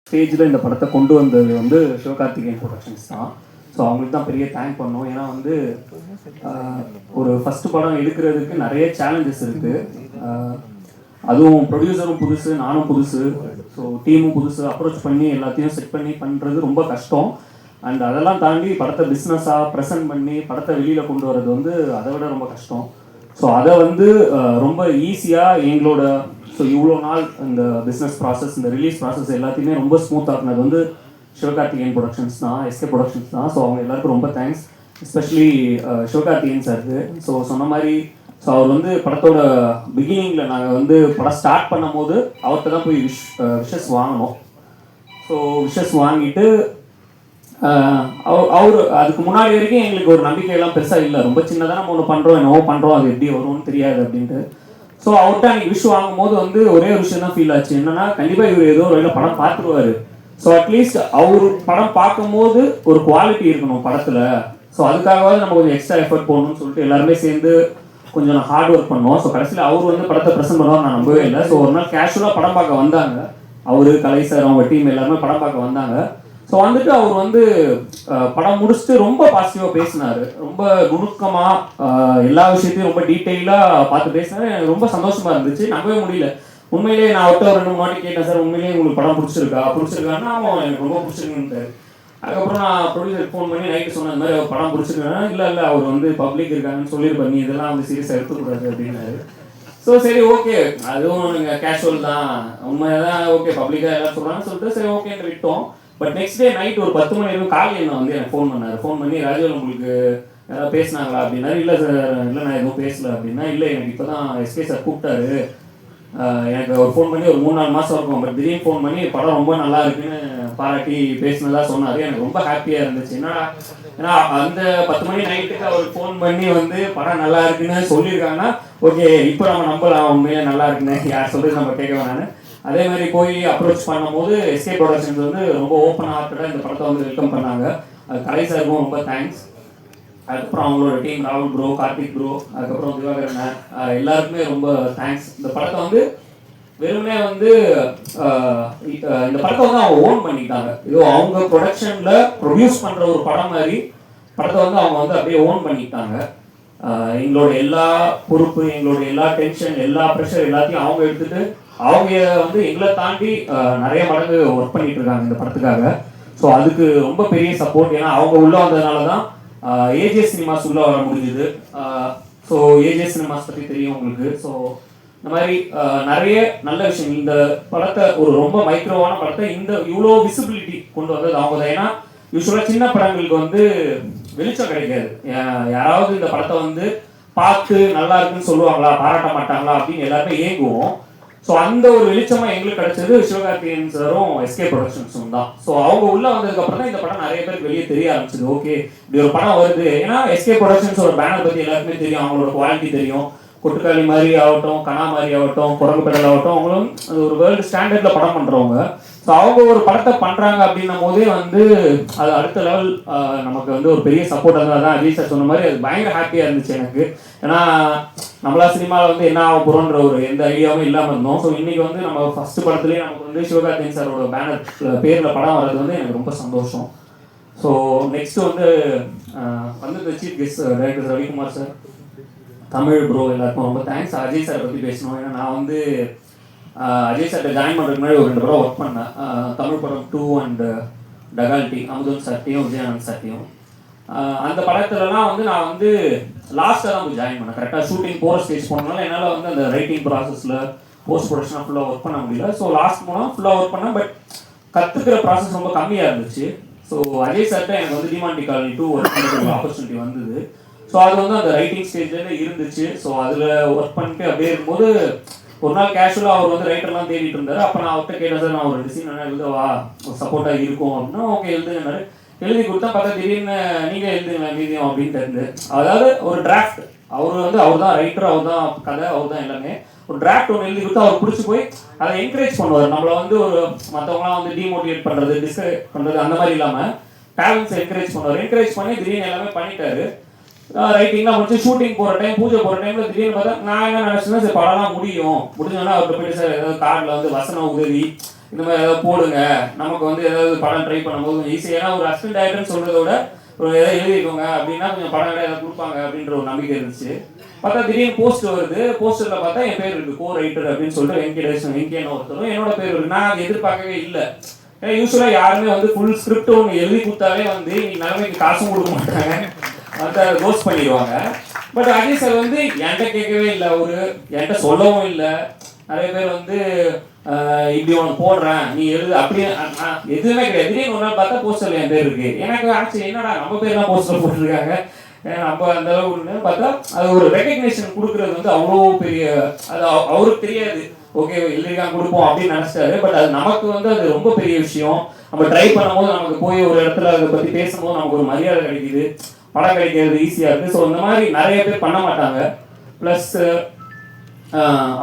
ஸ்டேஜில் இந்த படத்தை கொண்டு வந்தது வந்து சிவகார்த்திகேயன் ப்ரொடக்ஷன்ஸ் தான். ஸோ அவங்களுக்கு தான் பெரிய தேங்க் பண்ணோம். ஏன்னா வந்து ஒரு ஃபஸ்ட்டு படம் எடுக்கிறதுக்கு நிறைய சேலஞ்சஸ் இருக்குது. அதுவும் ப்ரொடியூசரும் புதுசு, நானும் புதுசு, ஸோ டீமும் புதுசு, அப்ரோச் பண்ணி எல்லாத்தையும் செட் பண்ணி பண்ணுறது ரொம்ப கஷ்டம். அண்ட் அதெல்லாம் தாண்டி படத்தை பிஸ்னஸாக ப்ரெசென்ட் பண்ணி படத்தை வெளியில் கொண்டு வர்றது வந்து அதை விட ரொம்ப கஷ்டம். ஸோ அதை வந்து ரொம்ப ஈஸியாக எங்களோட இவ்வளோ நாள் இந்த பிஸ்னஸ் ப்ராசஸ், இந்த ரிலீஸ் ப்ராசஸ் எல்லாத்தையுமே ரொம்ப ஸ்மூத் ஆக்குனது வந்து சிவகார்த்திகேயன் ப்ரொடக்ஷன்ஸ் தான், எஸ்கே ப்ரொடக்ஷன்ஸ் தான். ஸோ அவங்க எல்லாருக்கும் ரொம்ப தேங்க்ஸ், எஸ்பெஷலி சிவகார்த்திகேயன் சாருக்கு. ஸோ சொன்ன மாதிரி அவர் வந்து படத்தோட பிகினிங்கில் நாங்கள் வந்து படம் ஸ்டார்ட் பண்ணும் போது அவர்கிட்ட தான் போய் விஷஸ் வாங்கினோம். ஸோ விஷஸ் வாங்கிட்டு அவர் அதுக்கு முன்னாடி வரைக்கும் எங்களுக்கு ஒரு நம்பிக்கையெல்லாம் பெருசாக இல்லை. ரொம்ப சின்னதாக நம்ம ஒன்று பண்ணுறோம், என்னவோ பண்ணுறோம், அது எப்படி வரும்னு தெரியாது அப்படின்ட்டு. ஸோ அவர்கிட்ட அன்றைக்கி விஷ் வாங்கும் போது வந்து ஒரே ஒரு விஷயம் தான் ஃபீல் ஆச்சு. என்னன்னா, கண்டிப்பாக இவர் ஏதோ ஒரு வகையில் படம் பார்த்துருவார். ஸோ அட்லீஸ்ட் அவர் படம் பார்க்கும்போது ஒரு குவாலிட்டி இருக்கணும் படத்தில். ஸோ அதுக்காகவாது நம்ம கொஞ்சம் எக்ஸ்ட்ரா எஃபர்ட் போடணும்னு சொல்லிட்டு எல்லாருமே சேர்ந்து கொஞ்சம் ஹார்ட் ஒர்க் பண்ணோம். ஸோ கடைசியில் அவர் வந்து படத்தை ப்ரெசென்ட் பண்ணுவார் நான் நம்பவே இல்லை. ஸோ ஒரு நாள் கேஷுவலாக படம் பார்க்க வந்தாங்க. அவர், கலை சார், அவங்க டீம் எல்லாருமே படம் பார்க்க வந்தாங்க. ஸோ வந்துட்டு அவர் வந்து படம் முடிச்சுட்டு ரொம்ப பாசிட்டிவாக பேசினார். ரொம்ப நுணுக்கமாக எல்லா விஷயத்தையும் ரொம்ப டீட்டெயிலாக பார்த்து பேசினார். எனக்கு ரொம்ப சந்தோஷமாக இருந்துச்சு, நம்பவே முடியல. உண்மையிலேயே நான் அவர்கிட்ட ஒரு 2 வாட்டி கேட்டேன், சார் உண்மையிலேயே உங்களுக்கு படம் பிடிச்சிருக்கான்னா அவன் எனக்கு ரொம்ப பிடிச்சிருக்குன்ட்டார். அதுக்கப்புறம் நான் ப்ரொடியூசருக்கு ஃபோன் பண்ணி நைட்டு சொன்ன மாதிரி அவர் படம் பிடிச்சிருக்கேன்னா, இல்லை அவர் வந்து பப்ளிக் இருக்காங்கன்னு சொல்லியிருப்பார், நீ இதெல்லாம் வந்து சீரியஸாக எடுத்துக்கூடாது அப்படின்னாரு. ஸோ சரி, ஓகே, அதுவும் நீங்கள் கேஷுவல் தான், உண்மையாக தான், ஓகே பப்ளிக்காக எல்லாம் சொல்கிறாங்கன்னு சொல்லிட்டு சரி ஓகேன்னு விட்டோம். பட் நெக்ஸ்ட் டே நைட் ஒரு 10 மணி வரைக்கும் காலையில் என்ன வந்து எனக்கு ஃபோன் பண்ணார். ஃபோன் பண்ணி, ராஜுவல் உங்களுக்கு யாராவது பேசினாங்களா அப்படின்னா, இல்லை சார், இல்லை நான் எதுவும் பேசலை அப்படின்னா, இல்லை எனக்கு இப்போ தான் எஸ்கே சார் கூப்பிட்டாரு, எனக்கு ஒரு ஃபோன் பண்ணி ஒரு 3-4 மாதம் இருக்கும், பட் திடீர்னு ஃபோன் பண்ணி படம் ரொம்ப நல்லா இருக்குன்னு பாராட்டி பேசினதா சொன்னார். எனக்கு ரொம்ப ஹாப்பியாக இருந்துச்சு. ஏன்னா அந்த 10 மணி நைட்டுக்கு அவருக்கு ஃபோன் பண்ணி வந்து படம் நல்லா இருக்குன்னு சொல்லியிருக்காங்கன்னா, ஓகே இப்போ நம்ம நம்பலாம் உண்மையாக நல்லா இருக்குன்னு, யார் சொல்கிறது நம்ம கேட்க வேணான்னு. அதே மாதிரி போய் அப்ரோச் பண்ணும்போது எஸ்கே ப்ரொடக்ஷன்ஸ் வந்து ரொம்ப ஓப்பன் ஹார்ட்டடாக இந்த படத்தை வந்து வெல்கம் பண்ணாங்க. அது கலை சாருக்கும் ரொம்ப தேங்க்ஸ். அதுக்கப்புறம் அவங்களோட டீம், ராகுல் ப்ரோ, கார்த்திக் ப்ரோ, அதுக்கப்புறம் திவாகரன், எல்லாருக்குமே ரொம்ப தேங்க்ஸ். இந்த படத்தை வந்து வெறுமனே வந்து இந்த படத்தை வந்து அவங்க ஓன் பண்ணிக்கிட்டாங்க. இதோ அவங்க ப்ரொடக்ஷனில் ப்ரொடியூஸ் பண்ணுற ஒரு படம் மாதிரி படத்தை வந்து அவங்க வந்து அப்படியே ஓன் பண்ணிக்கிட்டாங்க. எங்களோட எல்லா பொறுப்பு, எங்களோட எல்லா டென்ஷன், எல்லா ப்ரெஷர் எல்லாத்தையும் அவங்க எடுத்துகிட்டு அவங்க வந்து எங்களை தாண்டி நிறைய மடங்கு ஒர்க் பண்ணிட்டு இருக்காங்க இந்த படத்துக்காக. ஸோ அதுக்கு ரொம்ப பெரிய சப்போர்ட். ஏன்னா அவங்க உள்ளே வந்ததுனால தான் ஏஜே சினிமாஸ் உள்ளே வர முடிஞ்சுது. ஸோ ஏஜே சினிமாஸ் பற்றி தெரியும் உங்களுக்கு. ஸோ இந்த மாதிரி நிறைய நல்ல விஷயம். இந்த படத்தை ஒரு ரொம்ப மைக்ரோவான படத்தை இந்த இவ்வளோ விசிபிலிட்டி கொண்டு வந்தது அவங்க தான். ஏன்னா யூஸ்வலாக சின்ன படங்களுக்கு வந்து வெளிச்சம் கிடைக்காது. யாராவது இந்த படத்தை வந்து பார்த்து நல்லா இருக்குன்னு சொல்லுவாங்களா, பாராட்ட மாட்டாங்களா அப்படின்னு எல்லாருமே ஏங்குவோம். ஸோ அந்த ஒரு வெளிச்சமாக எங்களுக்கு கிடைச்சது சிவகார்த்திகேயன் சாரும் எஸ்கே ப்ரொடக்ஷன்ஸும் தான். ஸோ அவங்க உள்ளே வந்ததுக்கப்புறம் தான் இந்த படம் நிறைய பேருக்கு வெளியே தெரிய ஆரம்பிச்சது. ஓகே, இப்படி ஒரு படம் வருது. ஏன்னா எஸ்கே ப்ரொடக்ஷன்ஸோட பேனர் பற்றி எல்லாருக்குமே தெரியும், அவங்களோட குவாலிட்டி தெரியும். கொட்டுக்காளி மாதிரி ஆகட்டும், கனா மாதிரி ஆகட்டும், குரங்கு பெடல் ஆகட்டும், அவங்களும் ஒரு வேர்ல்டு ஸ்டாண்டர்டில் படம் பண்ணுறவங்க. ஸோ அவங்க ஒரு படத்தை பண்ணுறாங்க அப்படின்னும் போதே வந்து அது அடுத்த லெவல் நமக்கு வந்து ஒரு பெரிய சப்போர்ட். தான் அஜய் சார் சொன்ன மாதிரி அது பயங்கர ஹாப்பியாக இருந்துச்சு எனக்கு. ஏன்னா நம்மளா சினிமாவில் வந்து என்ன ஆக போகிறோன்ற ஒரு எந்த ஐடியாவும் இல்லாமல் இருந்தோம். ஸோ இன்றைக்கி வந்து நம்ம ஃபஸ்ட்டு படத்துலேயே நமக்கு வந்து சிவகார்த்திகேயன் சாரோட பேனர் பேரில் படம் வர்றது வந்து எனக்கு ரொம்ப சந்தோஷம். ஸோ நெக்ஸ்ட் வந்து இந்த chief guest director Ravikumar sir, Tamil bro, எல்லாருக்கும் ரொம்ப தேங்க்ஸ். அஜய் சாரை பற்றி பேசணும். ஏன்னா நான் வந்து அஜய் சார்ட்ட ஜாயின் பண்ணுறதுக்கு முன்னாடி ஒரு 2 படம் ஒர்க் பண்ணேன். தமிழ் படம் 2 அண்ட் டகால்டி, அமுதன் சார்ட்டையும் விஜயானந்த் சார்ட்டையும். அந்த படத்துலலாம் வந்து நான் வந்து லாஸ்ட்டாக தான் போய் ஜாயின் பண்ணேன். கரெக்டாக ஷூட்டிங் போகிற ஸ்டேஜ் போனதுனால என்னால் வந்து அந்த ரைட்டிங் ப்ராசஸில் போஸ்ட் ப்ரொடக்ஷனாக ஃபுல்லாக ஒர்க் பண்ண முடியல. ஸோ லாஸ்ட் போனால் ஃபுல்லாக ஒர்க் பண்ணேன். பட் கற்றுக்கிற ப்ராசஸ் ரொம்ப கம்மியாக இருந்துச்சு. ஸோ அஜய் சார்ட்ட எனக்கு வந்து டிமாண்டி காலனி 2 ஒர்க் பண்ணுற ஒரு ஆப்பர்ச்சுனிட்டி வந்தது. ஸோ அது வந்து அந்த ரைட்டிங் ஸ்டேஜ்லேருந்து இருந்துச்சு. ஸோ அதில் ஒர்க் பண்ணிட்டு அப்படியே இருக்கும்போது ஒரு நாள் கேஷுவலாக அவர் வந்து ரைட்டர்லாம் தேடிட்டு இருந்தார். அப்போ நான் அவர்கிட்ட கேட்டேன், சார் நான் ஒரு டிசைன் என்ன எழுதவா, ஒரு சப்போர்ட்டாக இருக்கும் அப்படின்னா, ஓகே எழுதுங்கன்னாரு. எழுதி கொடுத்தா பார்த்தா திடீர்னு நீங்கள் எழுதுங்க மீதியம் அப்படின்ட்டு இருந்து. அதாவது ஒரு டிராஃப்ட், அவர் தான் ரைட்டர், அவர் தான் கதை, அவர் தான் எல்லாமே. ஒரு டிராஃப்ட் ஒன்று எழுதி கொடுத்து அவர் பிடிச்சி போய் அதை என்கரேஜ் பண்ணுவார். நம்மளை வந்து ஒரு மற்றவங்களாம் வந்து டிமோட்டிவேட் பண்ணுறது, டிஸ்கரேஜ் பண்ணுறது அந்த மாதிரி இல்லாமல் டேலண்ட்ஸ் என்கரேஜ் பண்ணுவார். என்கரேஜ் பண்ணி திடீர்னு எல்லாமே பண்ணிட்டாரு. ரைட்டிங்லாம் முடிச்சு ஷூட்டிங் போகிற டைம், பூஜை போகிற டைமில் திடீர்னு பார்த்தா நான் என்ன நினச்சேன்னா, சரி படம்லாம் முடிஞ்சோன்னா அவர்கிட்ட போயிட்டு சார் ஏதாவது கார்டில் வந்து வசன உதவி இந்த மாதிரி ஏதாவது போடுங்க, நமக்கு வந்து ஏதாவது படம் ட்ரை பண்ணும்போது கொஞ்சம் ஈஸி. ஏன்னா ஒரு அசிஸ்டன்ட் டைரக்டர்னு சொல்கிறத விட ஒரு ஏதாவது எழுதிக்கோங்க அப்படின்னா கொஞ்சம் படம் ஏதாவது கொடுப்பாங்க அப்படின்ற ஒரு நம்பிக்கை இருந்துச்சு. பார்த்தா திடீர்னு போஸ்ட் வருது. போஸ்டரில் பார்த்தா என் பேர் இருக்குது, கோ ரைட்டர் அப்படின்னு சொல்லிட்டு வெங்கடேஷன் ஒருத்தரும் என்னோட பேர் இருக்குது. நான் அது எதிர்பார்க்கவே இல்லை. ஏன்னா யூஸ்வலாக யாருமே வந்து ஃபுல் ஸ்கிரிப்ட் ஒன்று எழுதி கொடுத்தாலே வந்து நிலைமைக்கு காசும் கொடுக்க மாட்டாங்க, அதை கோஸ்ட் பண்ணிடுவாங்க. பட் அஜய் சார் வந்து என்கிட்ட கேட்கவே இல்லை, என்கிட்ட சொல்லவும் இல்லை. நிறைய பேர் வந்து இப்படி ஒன்று போடுறேன் நீ எழுது அப்படியே எதுவுமே கிடையாது. திடீர்னு ஒரு நாள் பார்த்தா போஸ்டரில் என் பேர் இருக்கு. எனக்கு ஆக்சுவலி என்னடா நம்ம பேர்லாம் போஸ்டர் போட்டிருக்காங்க, நம்ம அந்த அளவுக்கு பார்த்தா அது ஒரு ரெகக்னேஷன் கொடுக்குறது வந்து அவ்வளோ பெரிய, அது அவருக்கு தெரியாது. ஓகே எழுதிருக்காங்க கொடுப்போம் அப்படின்னு நினச்சிட்டாரு. பட் அது நமக்கு வந்து அது ரொம்ப பெரிய விஷயம். நம்ம ட்ரை பண்ணும்போது நமக்கு போய் ஒரு இடத்துல அதை பற்றி பேசும்போது நமக்கு ஒரு மரியாதை கிடைக்குது, படம் கிடைக்கிறது ஈஸியாக இருக்குது. ஸோ இந்த மாதிரி நிறைய பேர் பண்ண மாட்டாங்க. ப்ளஸ்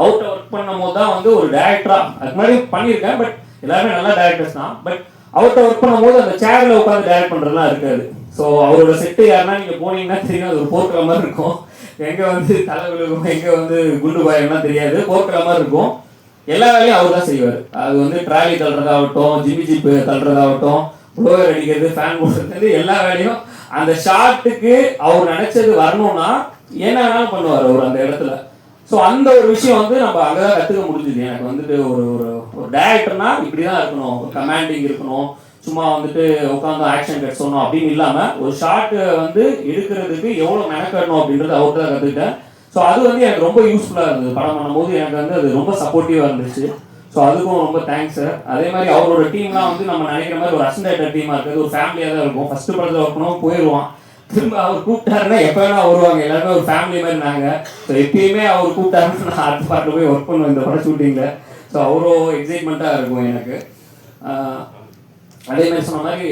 அவுட்டை ஒர்க் பண்ணும் போது தான் வந்து ஒரு டேரக்டராக அதுக்கு மாதிரி பண்ணியிருக்கேன். பட் எல்லாருமே நல்ல டேரக்டர்ஸ் தான். பட் அவுட்டை ஒர்க் பண்ணும்போது அந்த சேரில் உட்காந்து டேரக்ட் பண்ணுறதுலாம் இருக்காது. ஸோ அவரோட செட்டு யாருன்னா நீங்கள் போனீங்கன்னா தெரியும், அது ஒரு போர்க்கிற மாதிரி இருக்கும். எங்கே வந்து தலை விழுகும், எங்கே வந்து குண்டு பாயம்லாம் தெரியாது, போர்க்கிற மாதிரி இருக்கும். எல்லா வேலையும் அவர் தான் செய்வார். அது வந்து ட்ராலி தள்ளுறதாகட்டும், ஜிம்மி ஜிப்பு தள்ளுறதாகட்டும், ப்ளோவர் அடிக்கிறது, ஃபேன் போடுறது, எல்லா வேலையும் அந்த ஷாட்டுக்கு அவர் நினைச்சது வரணும்னா என்ன வேணாலும் பண்ணுவார் அவர் அந்த இடத்துல. ஸோ அந்த ஒரு விஷயம் வந்து நம்ம அங்கே தான் கற்றுக்க முடிஞ்சுது. எனக்கு வந்துட்டு ஒரு ஒரு ஒரு டேரக்டர்னா இப்படி தான் இருக்கணும், ஒரு கமாண்டிங் இருக்கணும், சும்மா வந்துட்டு உட்காந்து ஆக்ஷன் கட் சொல்லணும் அப்படின்னு இல்லாமல் ஒரு ஷாட்டு வந்து எடுக்கிறதுக்கு எவ்வளோ மெனக்கடணும் அப்படின்றது அவர்கிட்ட தான் கற்றுக்கிட்டேன். ஸோ அது வந்து எனக்கு ரொம்ப யூஸ்ஃபுல்லாக இருந்தது. படம் பண்ணும்போது எனக்கு வந்து அது ரொம்ப சப்போர்ட்டிவாக இருந்துச்சு. ஸோ அதுக்கும் ரொம்ப தேங்க்ஸ் சார். அதே மாதிரி அவரோட டீம்லாம் வந்து நம்ம நினைக்கிற மாதிரி ஒரு அசிஸ்டன்ட் டீமாக இருக்குது, ஒரு ஃபேமிலியாக தான் இருக்கும். ஃபஸ்ட்டு படத்தில் ஒர்க் பண்ணவும் போயிடுவான், திரும்ப அவர் கூப்பிட்டாருன்னா எப்போ வேணா வருவாங்க, எல்லாருமே ஒரு ஃபேமிலி மாதிரி நாங்கள். ஸோ எப்பயுமே அவர் கூப்பிட்டாருன்னு நான் அடுத்த பாட்டில் போய் ஒர்க் பண்ணுவேன் இந்த படம் ஷூட்டிங்கில். ஸோ அவ்வளோ எக்ஸைட்மெண்ட்டாக இருக்கும் எனக்கு. அதே மாதிரி சொன்ன மாதிரி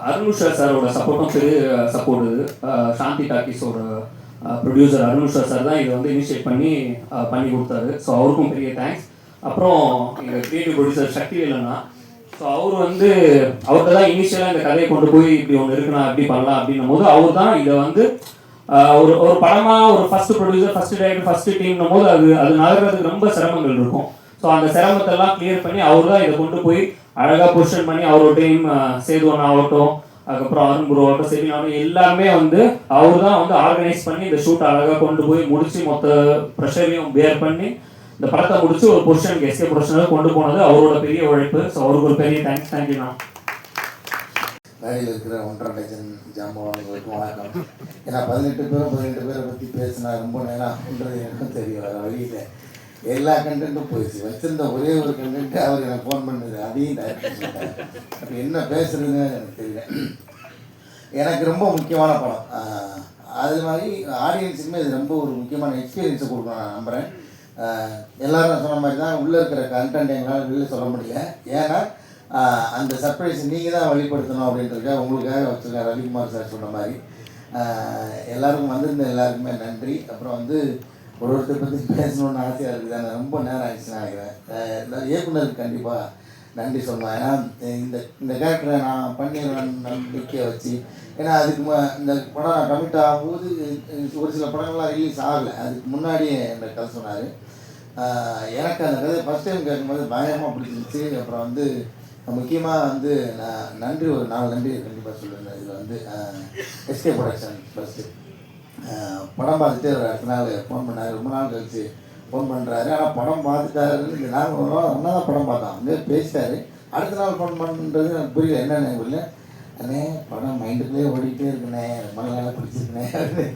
அருணுஷா சாரோட சப்போர்ட்டும் பெரிய சப்போர்ட். இது சாந்தி டாக்கீஸோட ப்ரொடியூசர் அருணுஷா சார் தான் இதை வந்து இனிஷியேட் பண்ணி கொடுத்தாரு. ஸோ அவருக்கும் பெரிய தேங்க்ஸ். அப்புறம் எங்கள் கிரியேட்டிவ் ப்ரொடியூசர் சக்தி இல்லைன்னா, ஸோ அவர் வந்து அவர்கிட்ட தான் இனிஷியலாக இந்த கதையை கொண்டு போய் இப்படி ஒன்று இருக்குண்ணா எப்படி பண்ணலாம் அப்படின்னும் போது அவர் தான் இதை வந்து ஒரு ஒரு படமாக ஒரு first producer, first director, first டீம்னும் போது அது நகர்றதுக்கு ரொம்ப சிரமங்கள் இருக்கும். ஸோ அந்த சிரமத்தெல்லாம் கிளியர் பண்ணி அவர் தான் இதை கொண்டு போய் அழகாக பொசிஷன் பண்ணி அவரோட டீம் சேதுவன் ஆகட்டும், அதுக்கப்புறம் அருண் குரு ஆகட்டும், செபினாகட்டும், எல்லாருமே வந்து அவர் தான் வந்து ஆர்கனைஸ் பண்ணி இந்த ஷூட் அழகாக கொண்டு போய் முடிச்சு மொத்த ப்ரெஷரையும் பேர் பண்ணி இந்த படத்தை முடிச்சு ஒரு பொசிஷனுக்கு எஸ்கே ப்ரொடக்ஷனுக்கு கொண்டு போனது அவரோட பெரிய உழைப்பு. ஸோ அவருக்கு ஒரு பெரிய தேங்க்ஸ். தேங்க்யூண்ணா. வேலையில் இருக்கிற 1.5 டஜன் ஜாம்பவான்களுக்கும் வணக்கம். ஏன்னா 18 பேரை பற்றி பேசினா ரொம்ப நேரம்ன்றது எனக்கும் தெரியும். வேறு வழியில் எல்லா கண்டென்ட்டும் போயிடுச்சு. வச்சிருந்த ஒரே ஒரு கண்டென்ட்டு அவர் எனக்கு ஃபோன் பண்ணுது, அதையும் டைரக்ட் சொல்லிட்டார். அப்போ என்ன பேசுறதுன்னு எனக்கு தெரியல. எனக்கு ரொம்ப முக்கியமான படம். அது மாதிரி ஆடியன்ஸுக்குமே இது ரொம்ப ஒரு முக்கியமான எக்ஸ்பீரியன்ஸை கொடுக்கணும் நான் நம்புகிறேன். எல்லோரும் சொன்ன மாதிரி தான் உள்ளே இருக்கிற கண்டென்ட் எங்களால் வெளியில் சொல்ல முடியல. ஏன்னா அந்த சர்ப்ரைஸ் நீங்கள் தான் வெளிப்படுத்தணும் அப்படின்றதுக்காக உங்களுக்காக வச்சுருக்கார் ரவிக்குமார் சார் சொன்ன மாதிரி. எல்லாருக்கும் வந்திருந்த எல்லாருக்குமே நன்றி. அப்புறம் வந்து ஒருத்தர் பற்றி பேசணுன்னு ஆசையாக இருக்குது, ஆனால் ரொம்ப நேரம் ஆயிடுச்சுன்னு நினைக்கிறேன். இயக்குனருக்கு கண்டிப்பாக நன்றி சொல்லலாம். ஏன்னா இந்த கேரக்டரை நான் பண்ணிடுவேன் நம்பிக்கையை வச்சு. ஏன்னா அதுக்கு இந்த படம் நான் கமிட் ஆகும்போது ஒரு சில படங்கள்லாம் ரிலீஸ் ஆகலை. அதுக்கு முன்னாடியே இந்த கதை சொன்னார். எனக்கு அந்த கதை ஃபஸ்ட் டைம் கேட்கும்போது பயங்கரமாக பிடிச்சிருந்துச்சு. அப்புறம் வந்து முக்கியமாக வந்து நான் நன்றி, ஒரு 4 நன்றி கண்டிப்பாக சொல்லியிருந்தேன். இதில் வந்து எஸ்கே ப்ரொடக்ஷன் ஃபஸ்ட்டு படம் பார்த்துட்டு ஒரு அடுத்த நாள் ஃபோன் பண்ணார். ரொம்ப நாள் கழிச்சு ஃபோன் பண்ணுறாரு. ஆனால் படம் பார்த்துட்டாருன்னு நாங்கள் ஒரு நாள் ஒன்றா தான் படம் பார்த்தோம். அங்கே பேசிட்டாரு. அடுத்த நாள் ஃபோன் பண்ணுறது எனக்கு புரியல, என்னென்ன இல்லை அண்ணே படம் மைண்டுக்குள்ளேயே ஓடிக்கிட்டே இருக்குண்ணே, ரொம்ப நல்லா பிடிச்சிருக்குண்ணே அப்படின்னு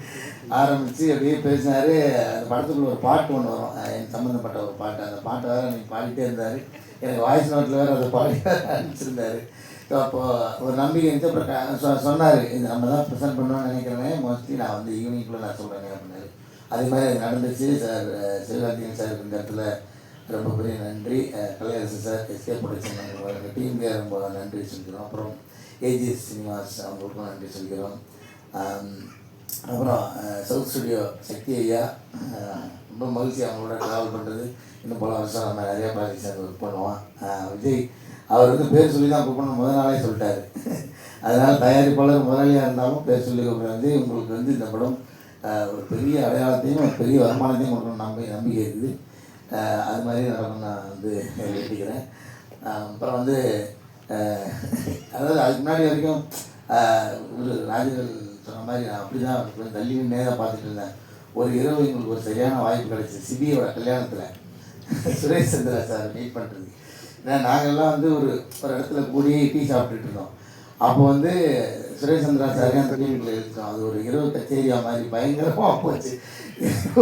ஆரம்பித்து அப்படியே பேசினார். அந்த படத்துக்குள்ள ஒரு பாட்டு ஒன்று வரும், எனக்கு சம்மந்தப்பட்ட ஒரு பாட்டு. அந்த பாட்டை வேறு அன்றைக்கி பாடிட்டே இருந்தார். எனக்கு வாய்ஸ் நோட்டில் வேறு அதை பாடி அனுப்பிச்சிருந்தார். ஸோ அப்போது ஒரு நம்பிக்கை இருந்துச்சு. அப்புறம் சொன்னார், இது நம்ம தான் ப்ரெசென்ட் பண்ணுவோன்னு நினைக்கிறேன், மோஸ்ட்லி நான் வந்து ஈவினிங்குள்ளே நான் சொல்கிறேன் அப்படின்னாரு. அதே மாதிரி அது நடந்துச்சு. சார் சிவகார்த்திகேயன் சாருக்கு இந்த இடத்துல ரொம்ப பெரிய நன்றி. கலையரசு சார், எஸ்கே ப்ரொடக்ஷன் எங்கள் டீமுக்கே ரொம்ப நன்றி சொல்லிக்கிறோம். அப்புறம் ஏஜிஎஸ் சினிமாஸ் அவங்களுக்கும் நன்றி சொல்லிக்கிறோம். அப்புறம் சவுத் ஸ்டுடியோ சக்தி ஐயா, ரொம்ப மகிழ்ச்சி அவங்களோட ட்ராவல் பண்ணுறது. இன்னும் பல வருஷம் நம்ம நிறையா ப்ராஜெக்ட்ஸ் அங்கே ஒர்க் பண்ணுவோம். விஜய் அவர் வந்து பேர் சொல்லி தான் கூப்பிடணும் முதல் நாளே சொல்லிட்டார். அதனால் தயாரிப்பாளர் முதலாளியாக இருந்தாலும் பேர் சொல்லி கூப்பிடுறது உங்களுக்கு வந்து இந்த படம் ஒரு பெரிய அடையாளத்தையும் ஒரு பெரிய வருமானத்தையும் கொடுக்கணும் நம்பிக்கை இருக்குது. அது மாதிரி நடக்கும் நான் வந்து வேண்டிக்கிறேன். அப்புறம் வந்து அதாவது அதுக்கு முன்னாடி வரைக்கும் ஒரு ராஜர்கள் சொன்ன மாதிரி நான் அப்படி தான் கொஞ்சம் தள்ளி நேராக பார்த்துட்டு இருந்தேன். ஒரு இரவு எங்களுக்கு ஒரு சரியான வாய்ப்பு கிடச்சி சிபியோட கல்யாணத்தில் சுரேஷ் சந்திரா சார் மீட் பண்ணுறது. ஏன்னா நாங்கள்லாம் வந்து ஒரு இடத்துல கூடி டீ சாப்பிட்டுட்டு இருந்தோம். அப்போ வந்து சுரேஷ் சந்திரா சார் அந்த டீமுக்குள்ள எழுதிட்டோம். அது ஒரு இரவு கச்சேரியா மாதிரி பயங்கரமாக போச்சு.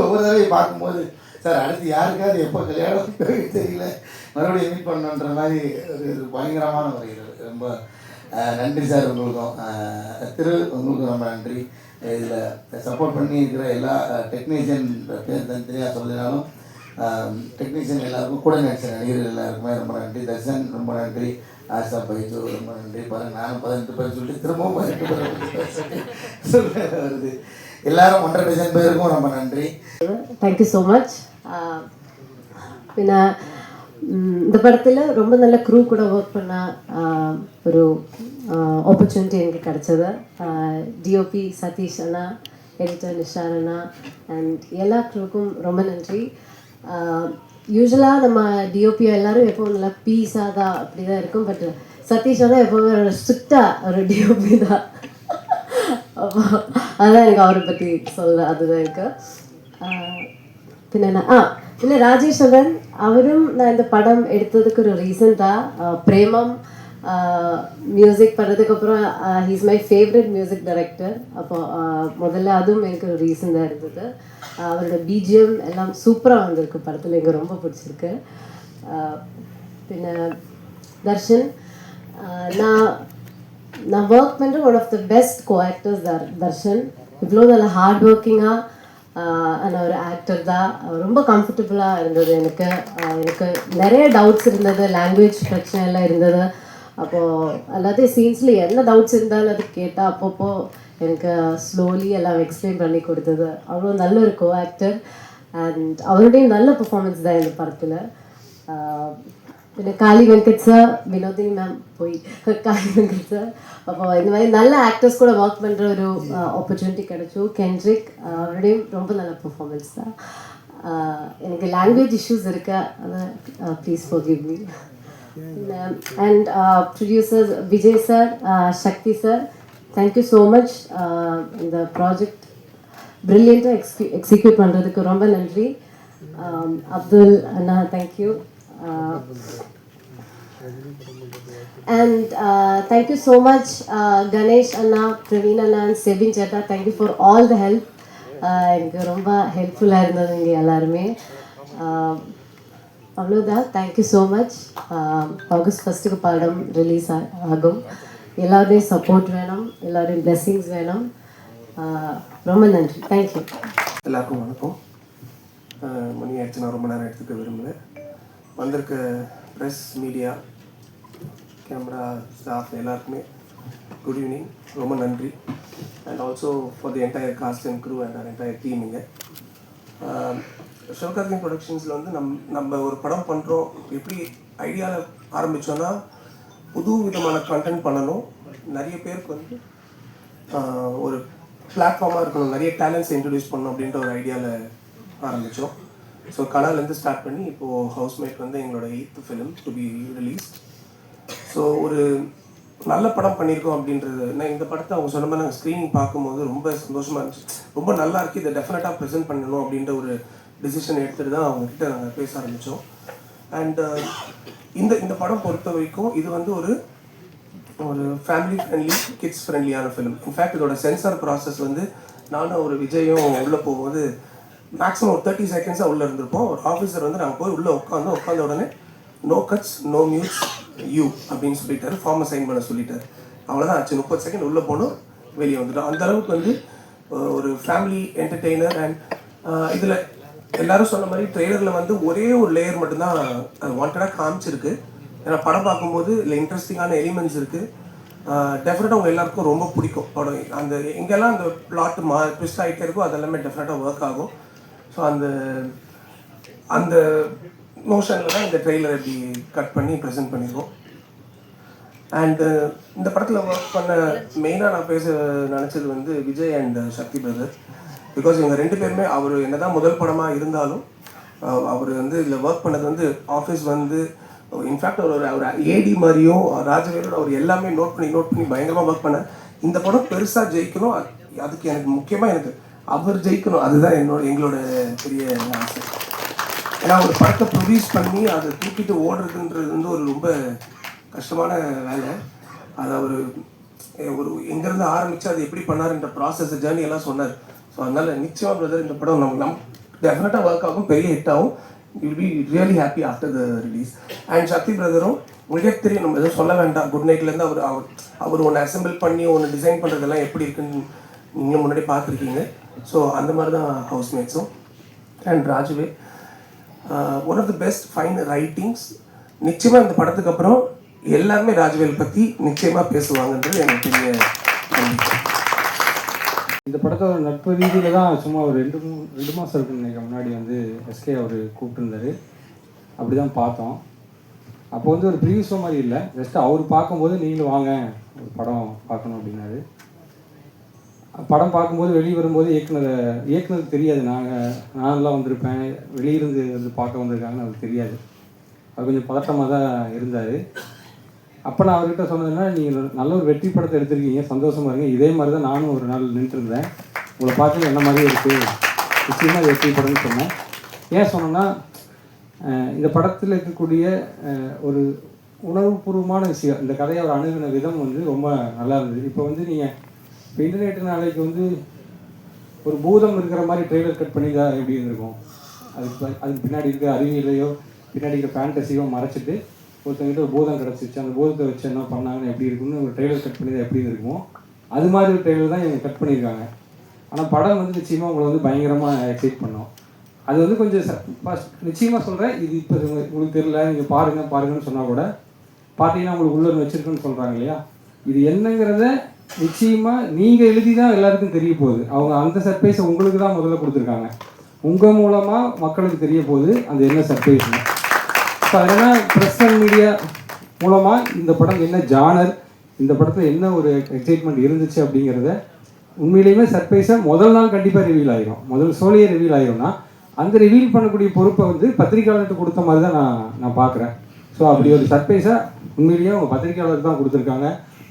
ஒவ்வொரு தடவையும் பார்க்கும்போது சார் அடுத்து யாருக்காவது எப்போ கல்யாணம் தெரியல, மறுபடியும் மீட் பண்ணணுன்ற மாதிரி ஒரு பயங்கரமான ஒரு இரவு. ரொம்ப நன்றி சார் உங்களுக்கும். உங்களுக்கும் ரொம்ப நன்றி. இதில் சப்போர்ட் பண்ணி இருக்கிற எல்லா டெக்னீஷியன் பேர் தனித்தனியாக சொல்லினாலும் டெக்னீஷியன் எல்லாருக்கும் கூட நடிச்ச நடிகர்கள் எல்லாருக்குமே ரொம்ப நன்றி. தர்ஷன் ரொம்ப நன்றி. ஆஷா பைஜு ரொம்ப நன்றி. பாருங்கள் நானும் 18 பேர் சொல்லிட்டு திரும்பவும் 18 பேர் சொல்ல வருது. எல்லாரும் 1.5 டஜன் பேருக்கும் ரொம்ப நன்றி. Thank you so much. பின்ன இந்த படத்தில் ரொம்ப நல்ல க்ரூ கூட ஒர்க் பண்ண ஒரு ஆப்பர்ச்சுனிட்டி எனக்கு கிடச்சது. டிஓபி சதீஷ் அண்ணா, எடிட்டர் நிஷார் அண்ணா அண்ட் எல்லா க்ரூக்கும் ரொம்ப நன்றி. யூஸ்வலாக நம்ம டிஓபி எல்லோரும் எப்போவும் நல்லா பீஸாக தான் அப்படி தான் இருக்கும். பட் சதீஷ் அண்ணா எப்போவுமே ஒரு ஸ்ட்ரிக்டாக ஒரு டிஓபி தான். அதுதான் எனக்கு அவரை பற்றி சொல்ல அதுதான் எனக்கு. பின்ன ராஜேஸ்வரன் அவரும் நான் இந்த படம் எடுத்ததுக்கு ஒரு ரீசன் தான். பிரேமம் மியூசிக் பண்ணதுக்கப்புறம் he's my favourite music director. அப்போ முதல்ல அதுவும் எனக்கு ஒரு ரீசன் தான் இருந்தது. அவரோட பிஜிஎம் எல்லாம் சூப்பராக வந்திருக்கு படத்தில், எனக்கு ரொம்ப பிடிச்சிருக்கு. பின்ன தர்ஷன், நான் ஒர்க் பண்ணுற one of the best co actors Darshan. இவ்வளோ நல்ல ஹார்ட் ஒர்க்கிங்காக நான் ஒரு ஆக்டர் தான். ரொம்ப கம்ஃபர்டபுளாக இருந்தது எனக்கு. நிறைய டவுட்ஸ் இருந்தது, லாங்குவேஜ் பிரச்சனை எல்லாம் இருந்தது. அப்போது எல்லாத்தையும் சீன்ஸில் என்ன டவுட்ஸ் இருந்தாலும் அது கேட்டால் அப்பப்போ எனக்கு ஸ்லோலி எல்லாம் எக்ஸ்பிளைன் பண்ணி கொடுத்தது. அவ்வளோ நல்ல ஒரு கோ ஆக்டர் அண்ட் அவருடைய நல்ல பெர்ஃபார்மன்ஸ் தான் இந்த படத்தில். പിന്നെ കാളി വെങ്കட் சார், வினோதினி மேம் போய் காளி வெங்கட் சார். அப்போ இந்த மாதிரி நல்ல ஆக்டர்ஸ் கூட ஒர்க் பண்ணுற ஒரு ஆப்பர்ச்சுனிட்டி கிடைச்சோம். கென்ட்ரிக் அவருடையும் ரொம்ப நல்ல பெர்ஃபார்மன்ஸ் தான். எனக்கு லாங்குவேஜ் இஷ்யூஸ் இருக்கு, அதை please forgive me. And producers Vijay sir, Sakthi sir, thank you so much. இந்த ப்ராஜெக்ட் ப்ரில்லியண்ட்டாக எக்ஸிக்யூட் பண்ணுறதுக்கு ரொம்ப நன்றி. அப்துல் அண்ணா thank you. And thank you so much Ganesh Anna, Praveen Anna and Sebin Chetta. Thank you for all the help. எனக்கு ரொம்ப ஹெல்ப்ஃபுல்லாக இருந்தது இங்கே எல்லாருமே. அவ்வளோதான். Thank you so much. ஆகஸ்ட் 1 படம் ரிலீஸ் ஆகும். எல்லாருடைய சப்போர்ட் வேணும், எல்லாருடைய பிளெஸிங்ஸ் வேணும். ரொம்ப நன்றி. தேங்க்யூ. எல்லாருக்கும் வணக்கம். மணி ஆயிடுச்சு, நான் ரொம்ப நேரம் எடுத்துக்க விரும்பல. வந்திருக்க ப்ரெஸ், மீடியா, கேமரா ஸ்டாஃப் எல்லாருக்குமே குட் ஈவினிங், ரொம்ப நன்றி. And also for the entire cast and crew and our entire team. இங்கே சிவகார்த்திகேயன் ப்ரொடக்ஷன்ஸில் வந்து நம்ம ஒரு படம் பண்ணுறோம், எப்படி ஐடியாவில் ஆரம்பித்தோன்னா புது விதமான கண்டென்ட் பண்ணணும், நிறைய பேருக்கு வந்து ஒரு பிளாட்ஃபார்மாக இருக்கணும், நிறைய டேலண்ட்ஸ் இன்ட்ரடியூஸ் பண்ணணும் அப்படின்ற ஒரு ஐடியாவில் ஆரம்பித்தோம். ஸோ கடாலேருந்து ஸ்டார்ட் பண்ணி இப்போது ஹவுஸ்மேட் வந்து எங்களோட 8th film to be released. So ஒரு நல்ல படம் பண்ணியிருக்கோம் அப்படின்றது. நான் இந்த படத்தை அவங்க சொன்ன மாதிரி நாங்கள் ஸ்க்ரீனிங் பார்க்கும்போது ரொம்ப சந்தோஷமாக இருந்துச்சு. ரொம்ப நல்லா இருக்குது, இதை டெஃபினட்டாக ப்ரெசென்ட் பண்ணணும் அப்படின்ற ஒரு டிசிஷன் எடுத்துகிட்டு தான் அவங்கக்கிட்ட நாங்கள் பேச ஆரம்பித்தோம். அண்ட் இந்த படம் பொறுத்த வரைக்கும் இது வந்து ஒரு ஃபேமிலி ஃப்ரெண்ட்லி, கிட்ஸ் ஃப்ரெண்ட்லியான ஃபிலிம். இன்ஃபேக்ட் இதோட சென்சார் ப்ராசஸ் வந்து நானும் ஒரு விஜயும் உள்ளே போகும்போது மேக்ஸிமம் ஒரு 30 செகண்ட்ஸாக உள்ளே இருந்திருப்போம். ஒரு ஆஃபீஸர் வந்து நாங்கள் போய் உள்ளே உட்காந்த உடனே no cuts no mutes you அப்படின்னு சொல்லிட்டாரு, ஃபார்மை சைன் பண்ண சொல்லிட்டாரு. அவ்வளோதான் ஆச்சு. 30 செகண்ட் உள்ளே போனோம், வெளியே வந்துட்டோம். அந்தளவுக்கு வந்து ஒரு ஃபேமிலி என்டர்டெய்னர். அண்ட் இதில் எல்லோரும் சொன்ன மாதிரி ட்ரெய்லரில் வந்து ஒரே ஒரு லேயர் மட்டும்தான் வாண்டடாக காமிச்சிருக்கு. ஏன்னா படம் பார்க்கும்போது இல்லை இன்ட்ரெஸ்டிங்கான எலிமெண்ட்ஸ் இருக்குது. டெஃபினட்டாக உங்கள் எல்லாருக்கும் ரொம்ப பிடிக்கும் படம். அந்த எங்கெல்லாம் அந்த பிளாட் ட்விஸ்ட் ஆகிட்டே இருக்கோ அதெல்லாமே டெஃபினட்டாக ஒர்க் ஆகும். ஸோ அந்த மோஷனில் தான் இந்த ட்ரெய்லர் எப்படி கட் பண்ணி ப்ரெசென்ட் பண்ணியிருக்கோம். அண்டு இந்த படத்தில் ஒர்க் பண்ண மெயினாக நான் பேச நினச்சது வந்து Vijay and Sakthi brother. Because இவங்க 2 பேருமே அவர் என்ன தான் முதல் படமாக இருந்தாலும் அவர் வந்து இதில் ஒர்க் பண்ணது வந்து ஆஃபீஸ் வந்து இன்ஃபேக்ட் அவர் ஏடி மாதிரியும் ராஜவேலோட அவர் எல்லாமே நோட் பண்ணி பயங்கரமாக ஒர்க் பண்ணேன். இந்த படம் பெருசாக ஜெயிக்கணும், அதுக்கு எனக்கு முக்கியமாக எனக்கு அவர் ஜெயிக்கணும், அதுதான் எங்களோட பெரிய ஆசை. ஏன்னா ஒரு படத்தை ப்ரொடியூஸ் பண்ணி அதை தூக்கிட்டு ஓடுறதுன்றது வந்து ஒரு ரொம்ப கஷ்டமான வேலை. அது அவர் எங்கேருந்து ஆரம்பித்து அது எப்படி பண்ணாருன்ற ப்ராசஸ் ஜேர்னி எல்லாம் சொன்னார். ஸோ அதனால் நிச்சயமாக பிரதர் இந்த படம் நம்ம டெஃபினட்டாக ஒர்க் ஆகும், பெரிய ஹிட் ஆகும். Will be really happy after the release. And Shakti பிரதரும் உங்களுக்கே தெரியும், நம்ம எதுவும் சொல்ல வேண்டாம். குட் நைட்லேருந்து அவர் ஒன்று அசெம்பிள் பண்ணி ஒன்று டிசைன் பண்ணுறதெல்லாம் எப்படி இருக்குன்னு நீங்களும் முன்னாடி பார்த்துருக்கீங்க. ஸோ அந்த மாதிரி தான் ஹவுஸ்மேட்ஸும். அண்ட் ராஜுவே one of the best fine writings. நிச்சயமாக இந்த படத்துக்கு அப்புறம் எல்லாருமே ராஜவேல் பற்றி நிச்சயமாக பேசுவாங்கன்றது எனக்கு பெரிய நம்பிக்கை. இந்த படத்தோட நட்பு ரீதியில் தான் சும்மா ஒரு ரெண்டு மாதம் இருக்குன்னு நினைக்கிறேன் முன்னாடி வந்து எஸ்கே அவர் கூப்பிட்டுருந்தாரு. அப்படி தான் பார்த்தோம். அப்போ வந்து ஒரு ப்ரீவியூ ஷோ மாதிரி இல்லை, ஜஸ்ட் அவர் பார்க்கும்போது நீங்களும் வாங்க ஒரு படம் பார்க்கணும் அப்படின்னாரு. படம் பார்க்கும்போது வெளியே வரும்போது இயக்குனருக்கு தெரியாது, நான்லாம் வந்திருப்பேன், வெளியிருந்து வந்து பார்க்க வந்திருக்காங்கன்னு அவருக்கு தெரியாது. அது கொஞ்சம் பதட்டமாக தான் இருந்தார். அப்போ நான் அவர்கிட்ட சொன்னதுன்னா, நீங்கள் நல்ல ஒரு வெற்றி படத்தை எடுத்திருக்கீங்க, சந்தோஷமாக இருங்க, இதே மாதிரி தான் நானும் ஒரு நாள் நின்றுருந்தேன், உங்களை பார்த்து என்ன மாதிரி இருக்குது, நிச்சயமாக இது வெற்றி படம்னு சொன்னேன். ஏன் சொன்னேன்னா, இந்த படத்தில் இருக்கக்கூடிய ஒரு உணர்வுபூர்வமான விஷயம், இந்த கதையை அவர் அணுகின விதம் வந்து ரொம்ப நல்லா இருந்தது. இப்போ வந்து நீங்கள் இப்போ இன்டர்நெட் நாளைக்கு வந்து ஒரு பூதம் இருக்கிற மாதிரி ட்ரெய்லர் கட் பண்ணி தான் எப்படி இருந்திருக்கும், அதுக்கு பின்னாடி இருக்க அறிவியலையோ பின்னாடி இருக்க ஃபேண்டசியோ மறைச்சிட்டு ஒருத்தவங்கிட்ட ஒரு பூதம் கிடச்சிச்சு, அந்த பூதத்தை வச்சு என்ன பண்ணாங்கன்னு எப்படி இருக்குன்னு ஒரு ட்ரெய்லர் கட் பண்ணி தான் எப்படி இருக்குமோ அது மாதிரி ஒரு ட்ரெய்லர் தான் இவங்க கட் பண்ணியிருக்காங்க. ஆனால் படம் வந்து நிச்சயமாக உங்களை வந்து பயங்கரமாக எக்ஸைட் பண்ணோம். அது வந்து கொஞ்சம் நிச்சயமாக சொல்கிறேன், இது இப்போ உங்களுக்கு தெரியல, நீங்கள் பாருங்கன்னு சொன்னால் கூட பார்த்தீங்கன்னா உங்களுக்கு உள்ள வச்சுருக்குன்னு சொல்கிறாங்க இல்லையா, இது என்னங்கிறத நிச்சயமாக நீங்கள் எழுதி தான் எல்லாருக்கும் தெரிய போகுது. அவங்க அந்த சர்ப்ரைஸை உங்களுக்கு தான் முதல்ல கொடுத்துருக்காங்க, உங்கள் மூலமாக மக்களுக்கு தெரிய போகுது அந்த என்ன சர்ப்ரைஸ்னு. ஸோ அதனால் ப்ரெஸ் அண்ட் மீடியா மூலமாக இந்த படம் என்ன ஜானர், இந்த படத்தில் என்ன ஒரு எக்ஸைட்மெண்ட் இருந்துச்சு அப்படிங்கிறத உண்மையிலேயுமே சர்ப்ரைஸாக முதல் நாள் கண்டிப்பாக ரிவீல் ஆகிரும். முதல் ஷோலையே ரிவீல் ஆகிரும்னா அந்த ரிவீல் பண்ணக்கூடிய பொறுப்பை வந்து பத்திரிக்கையாளர்கிட்ட கொடுத்த மாதிரி தான் நான் பார்க்குறேன். ஸோ அப்படி ஒரு சர்ப்ரைஸாக உண்மையிலேயே அவங்க பத்திரிக்கையாளருக்கு தான் கொடுத்துருக்காங்க,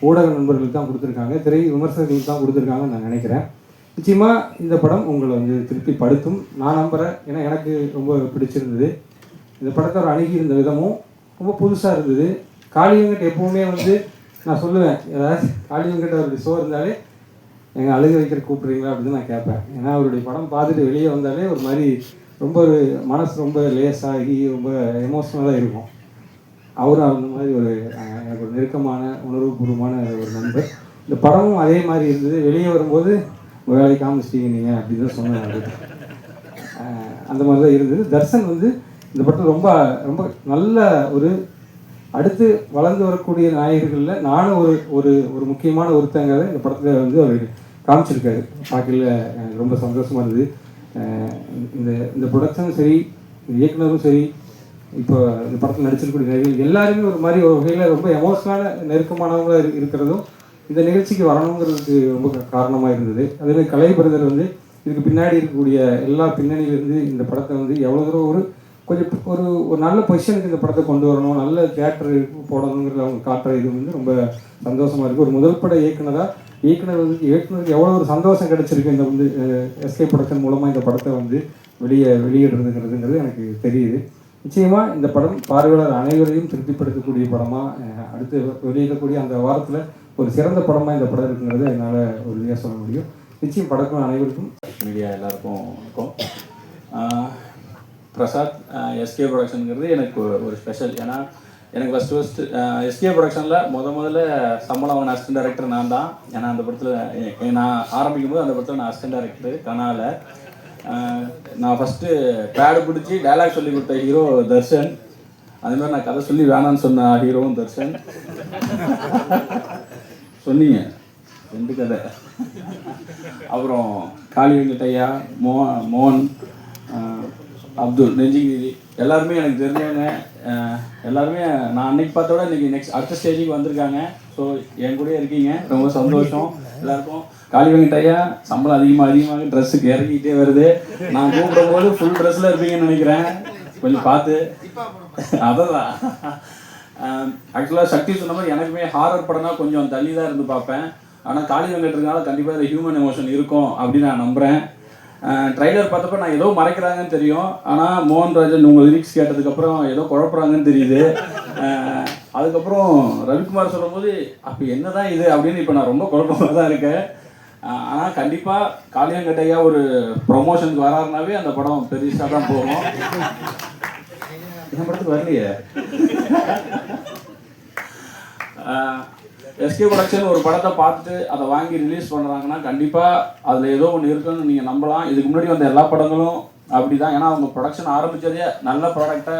ஊடக நண்பர்களுக்கு தான் கொடுத்துருக்காங்க, திரை விமர்சகர்களுக்கு தான் கொடுத்துருக்காங்கன்னு நான் நினைக்கிறேன். நிச்சயமாக இந்த படம் உங்களை வந்து திருப்தி படுத்தும் நான் நம்புகிறேன். ஏன்னா எனக்கு ரொம்ப பிடிச்சிருந்தது இந்த படத்தை ஒரு அணுகி இருந்த விதமும் ரொம்ப புதுசாக இருந்தது. காளிவங்கிட்ட எப்போவுமே வந்து நான் சொல்லுவேன், ஏதாவது காளிவங்கிட்ட அவருடைய ஷோ இருந்தாலே எங்கள் அழுக வைக்கிற கூப்பிட்றீங்களா அப்படின்னு நான் கேட்பேன். ஏன்னா அவருடைய படம் பார்த்துட்டு வெளியே வந்தாலே ஒரு மாதிரி ரொம்ப ஒரு மனசு ரொம்ப லேஸாகி ரொம்ப எமோஷ்னலாக இருக்கும். அவரும் அந்த மாதிரி ஒரு எனக்கு ஒரு நெருக்கமான உணர்வுபூர்வமான ஒரு நண்பர். இந்த படமும் அதே மாதிரி இருந்தது. வெளியே வரும்போது வேலை காமிச்சிட்டீங்க நீங்கள் அப்படின்னு தான் சொன்னேன். அந்த மாதிரி தான் இருந்தது. தர்ஷன் வந்து இந்த படத்தில் ரொம்ப ரொம்ப நல்ல ஒரு அடுத்து வளர்ந்து வரக்கூடிய நாயகர்களில் நானும் ஒரு ஒரு முக்கியமான ஒருத்தங்கிறத இந்த படத்தில் வந்து அவர் காமிச்சிருக்காரு. பார்க்கல எனக்கு ரொம்ப சந்தோஷமாக இருந்தது. இந்த ப்ரொடக்ஷனும் சரி, இயக்குனரும் சரி, இப்போ இந்த படத்தில் நடிச்சிருக்கக்கூடிய நடிகர்கள் எல்லாருமே ஒரு மாதிரி ஒரு வகையில் ரொம்ப எமோஷனலான நெருக்கமானவங்களாக இருக்கிறதும் இந்த நிகழ்ச்சிக்கு வரணுங்கிறதுக்கு ரொம்ப காரணமாக இருந்தது. அதேமாதிரி கலைபிரதர் வந்து இதுக்கு பின்னாடி இருக்கக்கூடிய எல்லா பின்னணியிலிருந்து இந்த படத்தை வந்து எவ்வளோ தூரம் ஒரு கொஞ்சம் ஒரு நல்ல பொசிஷனுக்கு இந்த படத்தை கொண்டு வரணும், நல்ல தியேட்டர் போடணுங்கிறத அவங்க காட்டுற இது வந்து ரொம்ப சந்தோஷமாக இருக்குது. ஒரு முதல் பட இயக்குனருக்கு எவ்வளோ ஒரு சந்தோஷம் கிடச்சிருக்கு இந்த வந்து எஸ்கே ப்ரொடக்ஷன் மூலமாக இந்த படத்தை வந்து வெளியிடுறதுங்கிறது எனக்கு தெரியுது. நிச்சயமாக இந்த படம் பார்வையாளர் அனைவரையும் திருப்திப்படுத்தக்கூடிய படமாக அடுத்து வெளியிடக்கூடிய அந்த வாரத்தில் ஒரு சிறந்த படமாக இந்த படம் இருக்குங்கிறது என்னால் உறுதியாக சொல்ல முடியும். நிச்சயம் படக்கும் அனைவருக்கும் மீடியா எல்லாருக்கும் வணக்கம். பிரசாத் எஸ்கே ப்ரொடக்ஷனுங்கிறது எனக்கு ஒரு ஸ்பெஷல். ஏன்னா எனக்கு ஃபஸ்ட்டு எஸ்கே ப்ரொடக்ஷனில் முதல்ல சம்பளம் வாங்கின அசிஸ்டன்ட் டைரக்டர் நான் தான். ஏன்னா அந்த படத்தில் நான் ஆரம்பிக்கும் போது அந்த படத்தில் நான் அசிஸ்டன்ட் டைரக்டர். கனால நான் ஃபஸ்ட்டு பேடு பிடிச்சி டைலாக் சொல்லி கொடுத்த ஹீரோ தர்ஷன். அதேமாதிரி நான் கதை சொல்லி வேணான்னு சொன்ன ஹீரோவும் தர்ஷன். சொன்னீங்க 2 கதை. அப்புறம் காளி வெங்கட்டையா, மோகன், அப்துல், நெஞ்சிகிரி எல்லாருமே எனக்கு தெரிஞ்சவங்க. எல்லாருமே நான் அன்னைக்கு பார்த்தோட இன்றைக்கி அடுத்த ஸ்டேஜுக்கு வந்திருக்காங்க. ஸோ என் கூட இருக்கீங்க, ரொம்ப சந்தோஷம் எல்லாருக்கும். காளி வெங்கட்டையா சம்பளம் அதிகமாக ட்ரெஸ்ஸுக்கு இறங்கிட்டே வருது. நான் கூப்பிடும் போது ஃபுல் ட்ரெஸ்ஸில் இருப்பீங்கன்னு நினைக்கிறேன். கொஞ்சம் பார்த்து அதான் ஆக்சுவலாக சக்தி சொன்ன மாதிரி எனக்குமே ஹாரர் படம்னா கொஞ்சம் தள்ளி தான் இருந்து பார்ப்பேன். ஆனால் காளி வெங்கட்றதுனால கண்டிப்பாக இந்த ஹியூமன் எமோஷன் இருக்கும் அப்படின்னு நான் நம்புகிறேன். ட்ரைலர் பார்த்தப்ப நான் ஏதோ மறைக்கிறாங்கன்னு தெரியும், ஆனால் மோகன்ராஜன் உங்கள் லிரிக்ஸ் கேட்டதுக்கப்புறம் ஏதோ குழப்புறாங்கன்னு தெரியுது. அதுக்கப்புறம் ரவிக்குமார் சொல்லும்போது அப்போ என்ன தான் இது அப்படின்னு இப்போ நான் ரொம்ப குழப்பமாக தான் இருக்கேன். ஆனால் கண்டிப்பாக காளியங்கட்டையா ஒரு ப்ரொமோஷனுக்கு வராருனாவே அந்த படம் பெருசாக தான் போகும். என் படத்துக்கு வரலையே. எஸ்கே ப்ரொடக்ஷன் ஒரு படத்தை பார்த்துட்டு அதை வாங்கி ரிலீஸ் பண்ணுறாங்கன்னா கண்டிப்பாக அதில் ஏதோ ஒன்று இருக்குன்னு நீங்கள் நம்பலாம். இதுக்கு முன்னாடி வந்த எல்லா படங்களும் அப்படி தான். ஏன்னா அவங்க ப்ரொடக்ஷன் ஆரம்பித்ததே நல்ல ப்ராடக்டை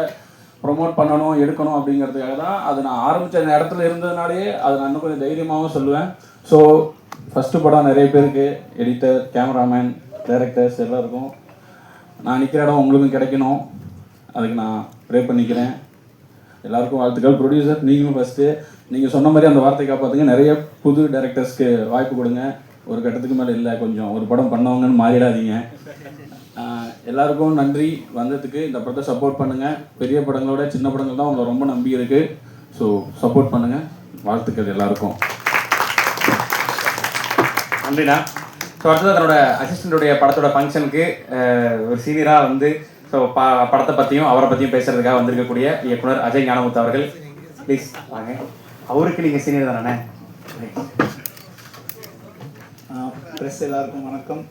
ப்ரொமோட் பண்ணணும் எடுக்கணும் அப்படிங்கிறதுக்காக தான். அது நான் ஆரம்பித்த அந்த இடத்துல இருந்ததுனாலே அதை நான் இன்னும் கொஞ்சம் தைரியமாகவும் சொல்லுவேன். ஸோ ஃபஸ்ட்டு படம் நிறைய பேருக்கு எடிட்டர், கேமராமேன், டைரக்டர்ஸ் எல்லாருக்கும் நான் நிற்கிற இடம் உங்களுக்கும் கிடைக்கணும், அதுக்கு நான் ப்ரே பண்ணிக்கிறேன். எல்லாருக்கும் வாழ்த்துக்கள். ப்ரொடியூசர் நீங்களும் ஃபஸ்ட்டு நீங்கள் சொன்ன மாதிரி அந்த வார்த்தை காப்பாற்றுங்க. நிறைய புது டைரக்டர்ஸ்க்கு வாய்ப்பு கொடுங்க. ஒரு கட்டத்துக்கு மேலே இல்லை, கொஞ்சம் ஒரு படம் பண்ணவங்கன்னு மாறிடாதீங்க. எல்லாருக்கும் நன்றி வந்ததுக்கு. இந்த படத்தை சப்போர்ட் பண்ணுங்கள். பெரிய படங்களோட சின்ன படங்கள் தான் உங்களை ரொம்ப நம்பி இருக்குது. ஸோ சப்போர்ட் பண்ணுங்கள். வாழ்த்துக்கள் எல்லாருக்கும். நன்றிண்ணா. ஸோ அடுத்தது தன்னோட அசிஸ்டண்ட்டுடைய படத்தோட ஃபங்க்ஷனுக்கு ஒரு சீனியராக வந்து ஸோ படத்தை பற்றியும் அவரை பற்றியும் பேசுகிறதுக்காக வந்திருக்கக்கூடிய இயக்குனர் அஜய் ஞானமுத்து அவர்கள், ப்ளீஸ் வாங்க. அவருக்கு நீங்கள் சீனியர் தானே? ப்ரெஸ் எல்லாருக்கும் வணக்கம்.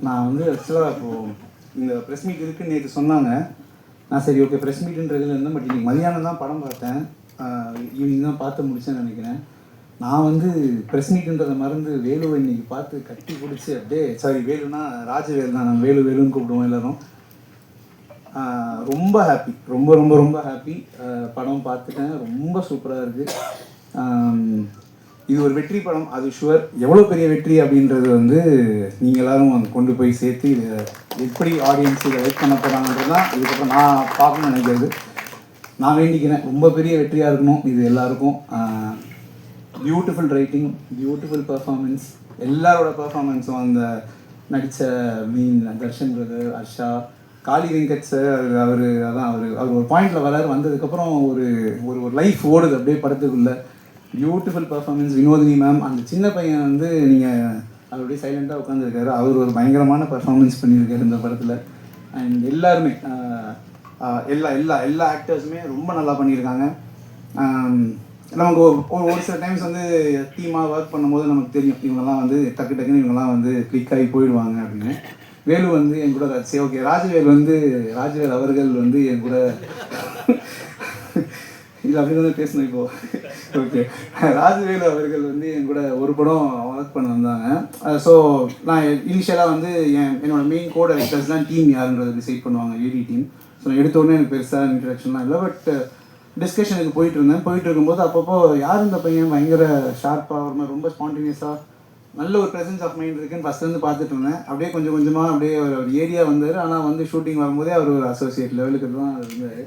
நான் வந்து ஆக்சுவலாக இப்போது இந்த ப்ரெஸ் மீட் இருக்குன்னு நேற்று சொன்னாங்க. நான் சரி ஓகே ப்ரெஸ் மீட்டுன்றதுல இருந்தேன். பட் இன்றைக்கி மதியானம் தான் படம் பார்த்தேன். ஈவினிங் தான் பார்த்து முடிச்சேன்னு நினைக்கிறேன். நான் வந்து ப்ரெஸ் மீட்டுன்றதை மறந்து வேலுவை இன்றைக்கி பார்த்து கட்டி பிடிச்சி அப்படியே, சாரி வேலுனா ராஜவேல் தான், நாங்கள் வேலுன்னு கூப்பிடுவோம் எல்லோரும். ரொம்ப ஹாப்பி, ரொம்ப ரொம்ப ரொம்ப ஹாப்பி. படம் பார்த்துட்டேன், ரொம்ப சூப்பராக இருக்குது. இது ஒரு வெற்றி படம், அது ஷுவர். எவ்வளோ பெரிய வெற்றி அப்படின்றது வந்து நீங்கள் எல்லோரும் கொண்டு போய் சேர்த்து இதை எப்படி ஆடியன்ஸ் இதை லைக் பண்ண போகிறாங்கன்றது தான் இதுக்கப்புறம் நான் பார்க்கணும்னு நினைக்கிறது. நான் வேண்டிக்கிறேன் ரொம்ப பெரிய வெற்றியாக இருக்கணும் இது எல்லாருக்கும். பியூட்டிஃபுல் ரைட்டிங், பியூட்டிஃபுல் பர்ஃபார்மன்ஸ், எல்லாரோட பர்ஃபார்மன்ஸும் அந்த நடித்த தர்ஷன் பிரதர், ஹர்ஷா, காளி வெங்கட் சார், அவர் ஒரு பாயிண்டில் வந்ததுக்கப்புறம் ஒரு ஒரு லைஃப் ஓடுது அப்படியே படத்துக்குள்ளே. Beautiful performance. வினோதினி மேம், அந்த சின்ன பையன் வந்து நீங்கள் அப்படியே சைலண்ட்டாக உட்காந்துருக்காரு, அவர் ஒரு பயங்கரமான பர்ஃபார்மன்ஸ் பண்ணியிருக்காரு இந்த படத்தில். அண்ட் எல்லாருமே எல்லா ஆக்டர்ஸுமே ரொம்ப நல்லா பண்ணியிருக்காங்க. நமக்கு ஒரு சில டைம்ஸ் வந்து டீமாக ஒர்க் பண்ணும்போது நமக்கு தெரியும் இவங்கெல்லாம் வந்து டக்குன்னு இவங்கெல்லாம் வந்து கிளிக் ஆகி போயிடுவாங்க அப்படின்னு. வேலு வந்து என் கூட சரி ஓகே ராஜவேல் அவர்கள் வந்து என் கூட இது அப்படி தான் பேசணும் இப்போது. ஓகே, ராஜவேலு அவர்கள் வந்து என் கூட ஒரு படம் ஒர்க் பண்ண வந்தாங்க. ஸோ நான் இனிஷியலாக வந்து என்னோடய மெயின் கோ டைரக்டர்ஸ் தான் டீம் யாருன்றது டிசைட் பண்ணுவாங்க, ஏடி டீம். ஸோ நான் எடுத்த உடனே எனக்கு பெருசாக இன்ட்ரடக்ஷன்லாம் இல்லை. பட் டிஸ்கஷனுக்கு போயிட்டு இருக்கும்போது அப்பப்போ யார் இந்த பையன் பயங்கர ஷார்ப்பாக ஒரு மாதிரி ரொம்ப ஸ்பான்டேனியஸாக நல்ல ஒரு ப்ரெசன்ஸ் ஆஃப் மைண்ட் இருக்குன்னு ஃபஸ்ட்லேருந்து பார்த்துட்டு இருந்தேன். அப்படியே கொஞ்சம் கொஞ்சமாக அப்படியே ஒரு ஏரியா வந்தார். ஆனால் வந்து ஷூட்டிங் வரும்போதே அவர் ஒரு அசோசியேட் லெவலுக்கு தான் இருந்தார்.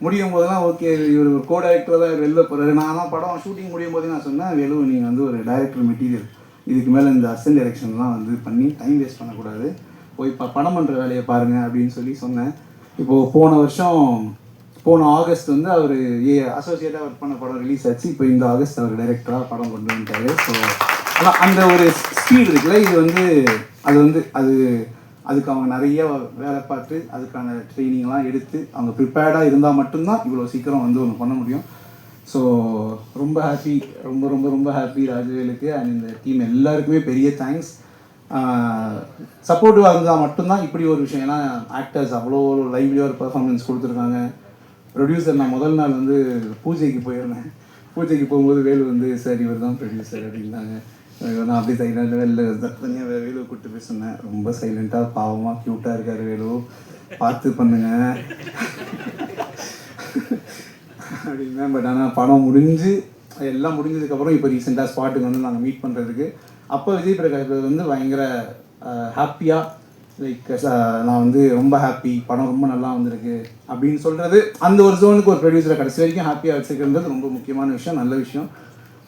முடியும் போதெல்லாம் ஓகே இவர் ஒரு கோ டைரக்டர் தான் வெளில போகிறாரு. நான் படம் ஷூட்டிங் முடியும் போதே நான் சொன்னேன், வேலு நீங்கள் வந்து ஒரு டைரக்டர் மெட்டீரியல், இதுக்கு மேலே இந்த அசிஸ்டன்ட் டைரக்ஷன்லாம் வந்து பண்ணி டைம் வேஸ்ட் பண்ணக்கூடாது, போய் படம் பண்ணுற வேலையை பாருங்கள் அப்படின்னு சொன்னேன். இப்போது போன ஆகஸ்ட் வந்து அவர் அசோசியேட்டாக ஒர்க் பண்ண படம் ரிலீஸ் ஆச்சு. இப்போ இந்த ஆகஸ்ட் அவர் டைரக்டராக படம் கொண்டு வந்துட்டாரு. ஸோ ஆனால் அந்த ஒரு ஸ்பீடு இருக்குல்ல, இது அதுக்கு அவங்க நிறைய வேலை பார்த்து அதுக்கான ட்ரைனிங்லாம் எடுத்து அவங்க ப்ரிப்பேர்டாக இருந்தால் மட்டும்தான் இவ்வளோ சீக்கிரம் வந்து ஒன்று பண்ண முடியும். ஸோ ரொம்ப ஹாப்பி, ரொம்ப ரொம்ப ரொம்ப ஹாப்பி ராஜவேலுக்கு அண்ட் இந்த டீம் எல்லாருக்குமே பெரிய தேங்க்ஸ். சப்போர்ட்டிவாக இருந்தால் மட்டும்தான் இப்படி ஒரு விஷயம். ஏன்னா ஆக்டர்ஸ் அவ்வளோ லைவ்லியாக ஒரு பர்ஃபார்மன்ஸ் கொடுத்துருக்காங்க. ப்ரொடியூசர் நான் முதல் நாள் வந்து பூஜைக்கு போயிருந்தேன். பூஜைக்கு போகும்போது வேலு வந்து சார் இவர் தான் ப்ரொடியூசர் அப்படின்னாங்க. நான் அப்படியே சைலண்டாக தனியாக வேலுவை கூப்பிட்டு போய் சொன்னேன், ரொம்ப சைலண்ட்டாக பாவமாக க்யூட்டாக இருக்கார் வேலு, பார்த்து பண்ணுங்க அப்படின்னா. பட் ஆனால் படம் எல்லாம் முடிஞ்சதுக்கப்புறம் இப்போ ரீசெண்டாக ஸ்பாட்டுக்கு வந்து நாங்கள் மீட் பண்ணுறதுக்கு அப்போ விஜய் பிரகாஷ் வந்து பயங்கர ஹாப்பியாக லைக் நான் வந்து ரொம்ப ஹாப்பி, படம் ரொம்ப நல்லா வந்திருக்கு அப்படின்னு சொல்கிறது. அந்த ஒரு ஜோனுக்கு ஒரு ப்ரொடியூசரை கடைசி வரைக்கும் ஹாப்பியாக வச்சுருக்கிறது ரொம்ப முக்கியமான விஷயம், நல்ல விஷயம்.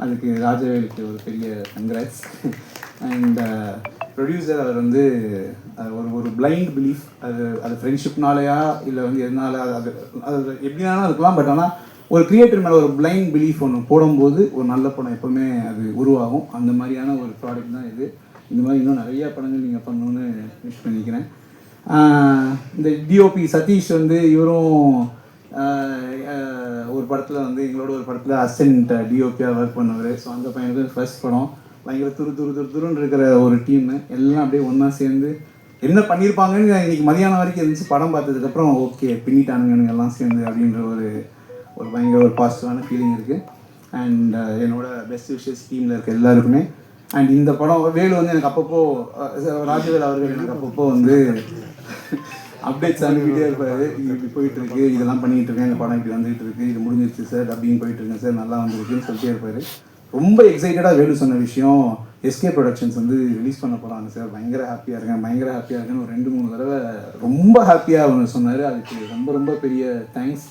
அதுக்கு ராஜவேலுக்கு ஒரு பெரிய கங்க்ராட்ஸ். அண்ட் ப்ரொடியூசர் அவர் வந்து ஒரு பிளைண்ட் பிலீஃப், அது ஃப்ரெண்ட்ஷிப்னாலையா இல்லை வந்து எதனால அது அது எப்படினாலும் இருக்கலாம். பட் ஆனால் ஒரு கிரியேட்டர் மேலே ஒரு பிளைண்ட் பிலீஃப் ஒன்று போடும்போது ஒரு நல்ல படம் எப்போவுமே அது உருவாகும். அந்த மாதிரியான ஒரு ப்ராடக்ட் தான் இது. இந்த மாதிரி இன்னும் நிறையா படங்கள் நீங்கள் பண்ணணுன்னு விஷ் பண்ணிக்கிறேன். இந்த டிஓபி சதீஷ் வந்து இவரும் ஒரு படத்தில் வந்து எங்களோட ஒரு படத்தில் அசிஸ்டன்ட் டிஓபியாக ஒர்க் பண்ணவர். ஸோ அந்த பையனுக்கு ஃபர்ஸ்ட் படம் பயங்கர துருன்னு இருக்கிற ஒரு டீமு எல்லாம் அப்படியே ஒன்றா சேர்ந்து என்ன பண்ணியிருப்பாங்கன்னு இன்றைக்கி மதியானம் வரைக்கும் இருந்துச்சு. படம் பார்த்ததுக்கப்புறம் ஓகே பின்னிட்டானுங்க எல்லாம் சேர்ந்து அப்படின்ற ஒரு பயங்கர ஒரு பாசிட்டிவான ஃபீலிங் இருக்குது. அண்ட் என்னோட பெஸ்ட் விஷஸ் டீமில் இருக்க எல்லாருக்குமே. அண்ட் இந்த படம் வேலு வந்து எனக்கு அப்பப்போ ராஜவேல் அவர்கள் எனக்கு அப்பப்போ வந்து அப்டேட்ஸ் அனுப்பிட்டே இருப்பார். இது இப்படி போயிட்டுருக்கு, இதெல்லாம் பண்ணிகிட்டு இருக்கேன், இந்த படம் இப்படி வந்துகிட்டு இருக்குது, இது முடிஞ்சிருச்சு சார், டப்பிங் போயிட்டுருக்கேன் சார், நல்லா வந்துருக்குன்னு சொல்லிட்டே இருப்பார். ரொம்ப எக்ஸைட்டடாக வேலு சொன்ன விஷயம் எஸ்கே ப்ரொடக்ஷன்ஸ் வந்து ரிலீஸ் பண்ண போகிறாங்க சார், பயங்கர ஹாப்பியாக இருக்கேன்னு ஒரு 2-3 தடவை ரொம்ப ஹாப்பியாக அவங்க சொன்னார். அதுக்கு ரொம்ப ரொம்ப பெரிய தேங்க்ஸ்.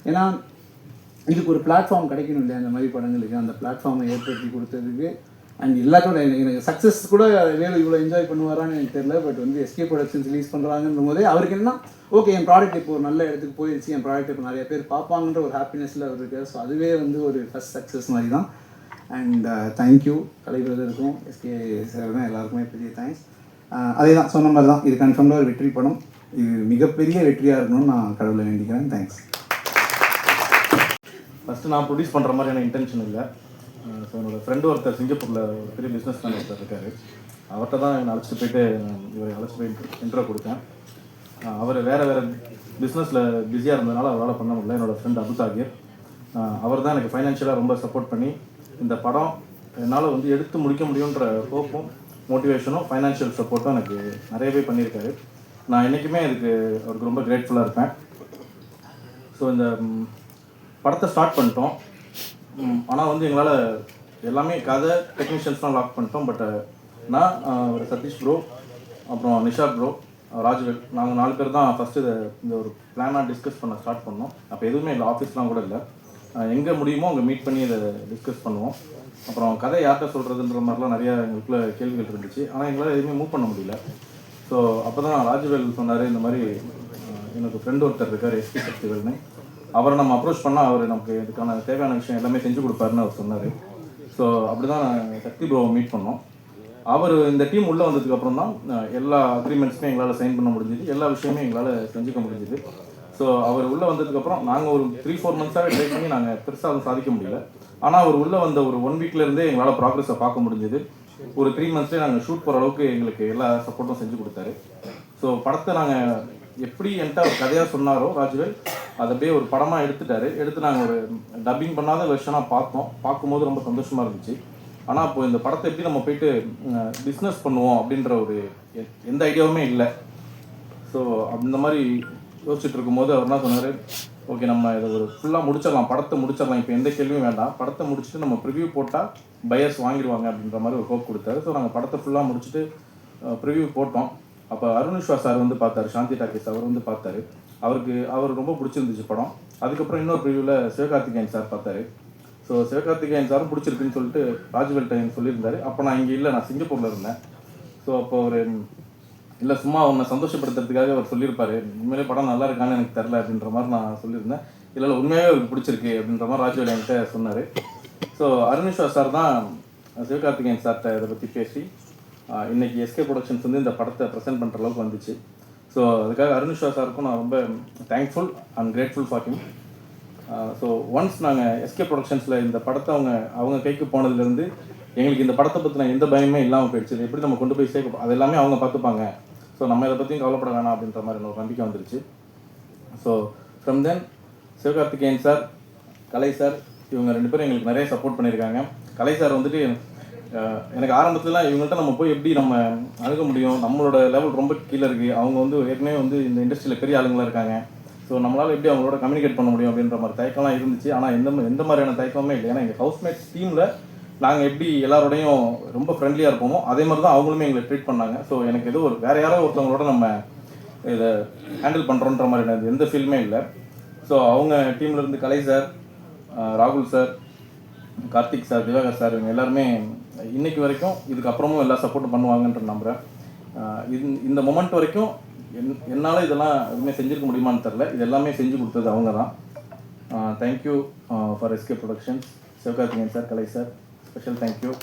ஏன்னா இதுக்கு ஒரு பிளாட்ஃபார்ம் கிடைக்கணும் இல்லையா, அந்த மாதிரி படங்களுக்கு அந்த பிளாட்ஃபார்மை ஏற்படுத்தி கொடுத்ததுக்கு. அண்ட் எல்லாத்தோட எனக்கு சக்ஸஸ் கூட வேலை இவ்வளோ என்ஜாய் பண்ணுவாரான்னு எனக்கு தெரியல. பட் வந்து எஸ்கே ப்ரொடக்ஷன்ஸ் ரிலீஸ் பண்ணுறாங்கன்ற போதே அவருக்கு என்ன ஓகே என் ப்ராடக்ட் இப்போ ஒரு நல்ல இடத்துக்கு போயிடுச்சு, என் ப்ராடக்ட் இப்போ நிறைய பேர் பார்ப்பாங்கன்ற ஒரு ஹாப்பினஸில் அவர் இருக்கார். ஸோ அதுவே வந்து ஒரு ஃபஸ்ட் சக்ஸஸ் மாதிரி தான். அண்ட் தேங்க்யூ கலை பிரதருக்கும் எஸ்கே சார் தான் எல்லாருக்குமே பெரிய தேங்க்ஸ். அதே தான் சொன்ன மாதிரி தான், இது கன்ஃபார்மாக ஒரு வெற்றி படம், இது மிகப்பெரிய வெற்றியாக இருக்கணும்னு நான் கடவுளை வேண்டிக்கிறேன். தேங்க்ஸ். ஃபஸ்ட்டு நான் ப்ரொடியூஸ் பண்ணுற மாதிரியான இன்டென்ஷன் இல்லை. ஸோ என்னோடய ஃப்ரெண்டு ஒருத்தர் சிங்கப்பூரில் ஒரு பெரிய பிஸ்னஸ் மேன் ஒருத்தர் இருக்கார். அவர்கிட்ட தான் என்னை அழைச்சிட்டு போயிட்டு இவரை அழைச்சிட்டு போயிட்டு இன்ட்ரோ கொடுத்தேன். அவர் வேறு பிஸ்னஸில் பிஸியாக இருந்ததுனால அவரால் பண்ண முடியல. என்னோடய ஃப்ரெண்ட் அபுதாகிர் அவர் தான் எனக்கு ஃபைனான்ஷியலாக ரொம்ப சப்போர்ட் பண்ணி இந்த படம் என்னால் வந்து எடுத்து முடிக்க முடியுன்ற ஹோப்பும் மோட்டிவேஷனும் ஃபைனான்ஷியல் சப்போர்ட்டும் எனக்கு நிறையவே பண்ணியிருக்காரு. நான் என்றைக்குமே இதுக்கு அவருக்கு ரொம்ப கிரேட்ஃபுல்லாக இருப்பேன். ஸோ இந்த படத்தை ஸ்டார்ட் பண்ணிட்டோம். ஆனால் வந்து எங்களால் எல்லாமே கதை டெக்னீஷியன்ஸ்லாம் லாக் பண்ணிட்டோம். பட் நான் ஒரு சதீஷ் ப்ரோ, அப்புறம் நிஷா ப்ரோ, ராஜ்வேல், நாங்கள் 4 பேர் தான் ஃபஸ்ட்டு இந்த ஒரு பிளானாக டிஸ்கஸ் பண்ண ஸ்டார்ட் பண்ணோம். அப்போ எதுவுமே இல்லை, ஆஃபீஸ்லாம் கூட இல்லை. எங்கே முடியுமோ அங்கே மீட் பண்ணி இதை டிஸ்கஸ் பண்ணுவோம். அப்புறம் கதை யார்கிட்ட சொல்கிறதுன்ற மாதிரிலாம் நிறையா எங்களுக்குள்ள கேள்விகள் இருந்துச்சு. ஆனால் எங்களால் எதுவுமே மூவ் பண்ண முடியல. ஸோ அப்போ தான் ராஜ்வேல் சொன்னார், இந்த மாதிரி எனக்கு ஃப்ரெண்டு ஒருத்தர் இருக்கார் எஸ்பி சக்திவேல்னு, அவரை நம்ம அப்ரோச் பண்ணால் அவர் நமக்கு இதுக்கான தேவையான விஷயம் எல்லாமே செஞ்சு கொடுப்பாருன்னு அவர் சொன்னார். ஸோ அப்படி தான் நான் சக்தி ப்ரோவை மீட் பண்ணோம். அவர் இந்த டீம் உள்ளே வந்ததுக்கப்புறம் தான் எல்லா அக்ரிமெண்ட்ஸுமே எங்களால் சைன் பண்ண முடிஞ்சுது, எல்லா விஷயமே எங்களால் செஞ்சுக்க முடிஞ்சுது. ஸோ அவர் உள்ளே வந்ததுக்கப்புறம் நாங்கள் ஒரு 3-4 மந்த்ஸாகவே ட்ரை பண்ணி நாங்கள் பெருசாக அதை சாதிக்க முடியல. ஆனால் அவர் உள்ளே வந்த ஒரு 1 வீக்லேருந்தே எங்களால் ப்ராக்ரஸை பார்க்க முடிஞ்சுது. ஒரு 3 மந்த்ஸ்லேயே நாங்கள் ஷூட் போகிற அளவுக்கு எங்களுக்கு எல்லா சப்போர்ட்டும் செஞ்சு கொடுத்தாரு. ஸோ படத்தை நாங்கள் எப்படி என்கிட்ட ஒரு கதையாக சொன்னாரோ ராஜ்வேல், அதை அப்படியே ஒரு படமாக எடுத்து நாங்கள் ஒரு டப்பிங் பண்ணாத வெர்ஷனாக பார்க்கும்போது ரொம்ப சந்தோஷமாக இருந்துச்சு. ஆனால் இப்போ இந்த படத்தை எப்படி நம்ம போயிட்டு பிஸ்னஸ் பண்ணுவோம் அப்படின்ற ஒரு எந்த ஐடியாவுமே இல்லை. ஸோ அந்த மாதிரி யோசிச்சுட்டு இருக்கும்போது அவர் என்ன சொன்னார், ஓகே நம்ம இதை ஒரு ஃபுல்லாக முடிச்சிடலாம், படத்தை முடிச்சிடலாம், இப்போ எந்த கேள்வியும் வேண்டாம், படத்தை முடிச்சுட்டு நம்ம ப்ரிவ்யூ போட்டால் பையர்ஸ் வாங்கிடுவாங்க அப்படின்ற மாதிரி ஒரு ஹோப் கொடுத்தாரு. ஸோ நாங்கள் படத்தை ஃபுல்லாக முடிச்சுட்டு ப்ரிவ்யூ போட்டோம். அப்போ அருண்விஸ்வா சார் வந்து பார்த்தாரு, சாந்தி டாக்கீஸ் அவர் வந்து பார்த்தாரு. அவர் ரொம்ப பிடிச்சிருந்துச்சு படம். அதுக்கப்புறம் இன்னொரு ப்ரிவ்யூவில் சிவகார்த்திகேயன் சார் பார்த்தாரு. ஸோ சிவகார்த்திகேயன் சாரும் பிடிச்சிருக்குன்னு சொல்லிட்டு ராஜ்வேல் டைம் சொல்லியிருந்தாரு. அப்போ நான் இங்கே இல்லை, நான் சிங்கப்பூரில் இருந்தேன். ஸோ அப்போ ஒரு இல்லை சும்மா உன்னை சந்தோஷப்படுத்துறதுக்காக அவர் சொல்லியிருப்பார், உண்மையிலே படம் நல்லா இருக்கான்னு எனக்கு தெரில அப்படின்ற மாதிரி நான் சொல்லியிருந்தேன். இல்லை உண்மையாகவே அவருக்கு பிடிச்சிருக்கு அப்படின்ற மாதிரி ராஜ்வேல் என்கிட்ட சொன்னார். ஸோ அருண்விஸ்வா சார் தான் சிவகார்த்திகேயன் சார்கிட்ட இதை பற்றி பேசி இன்றைக்கி எஸ்கே ப்ரொடக்ஷன்ஸ் வந்து இந்த படத்தை ப்ரெசென்ட் பண்ணுற அளவுக்கு வந்துச்சு. ஸோ அதுக்காக அருண்விஸ்வா சாருக்கும் நான் ரொம்ப thankful and grateful for him. So once நாங்கள் எஸ்கே ப்ரொடக்ஷன்ஸில் இந்த படத்தை அவங்க கைக்கு போனதுலேருந்து எங்களுக்கு இந்த படத்தை பற்றின எந்த பயமே இல்லாமல் போயிடுச்சு. எப்படி நம்ம கொண்டு போய் சேர்க்க அது எல்லாமே அவங்க பார்த்துப்பாங்க, ஸோ நம்ம இதை பற்றியும் கவலைப்பட வேணாம் அப்படின்ற மாதிரி ஒரு நம்பிக்கை வந்துருச்சு. So from then Sivakarthikeyan sir, Kalai sir, இவங்க 2 பேரும் எங்களுக்கு நிறைய சப்போர்ட் பண்ணியிருக்காங்க. கலை சார் வந்துட்டு எனக்கு ஆரம்பத்துலலாம் இவங்கள்ட்ட நம்ம போய் எப்படி நம்ம அணுக முடியும், நம்மளோட லெவல் ரொம்ப கீழே இருக்குது, அவங்க வந்து ஏற்கனவே வந்து இந்த இண்டஸ்ட்ரியில் பெரிய ஆளுங்களாக இருக்காங்க, ஸோ நம்மளால் எப்படி அவங்களோட கம்யூனிகேட் பண்ண முடியும் அப்படின்ற மாதிரி தயக்கம்லாம் இருந்துச்சு. ஆனால் எந்த மாதிரியான தயக்கமே இல்லை. ஏன்னா எங்கள் ஹவுஸ்மேட்ஸ் டீமில் நாங்கள் எப்படி எல்லாரோடையும் ரொம்ப ஃப்ரெண்ட்லியாக இருப்போமோ அதே மாதிரி தான் அவங்களுமே எங்களை ட்ரீட் பண்ணாங்க. ஸோ எனக்கு ஏதோ வேறு யாரோ ஒருத்தவங்களோட நம்ம இதை ஹேண்டில் பண்ணுறோன்ற மாதிரி எந்த ஃபீல்மே இல்லை. ஸோ அவங்க டீம்லேருந்து கலை சார், ராகுல் sir, Karthik sir, Divakar sir, இவங்க எல்லாருமே இன்னைக்கு வரைக்கும் இதுக்கப்புறமும் எல்லா சப்போர்ட்டும் பண்ணுவாங்கன்ற நம்புகிறேன். இந்த மொமெண்ட் வரைக்கும் என்னால் இதெல்லாம் எதுவுமே செஞ்சுருக்க முடியுமான்னு தெரில. இது எல்லாமே செஞ்சு கொடுத்தது அவங்க தான். Thank you for SK productions, Sivakarthikeyan sir, Kalai sir, special thank you.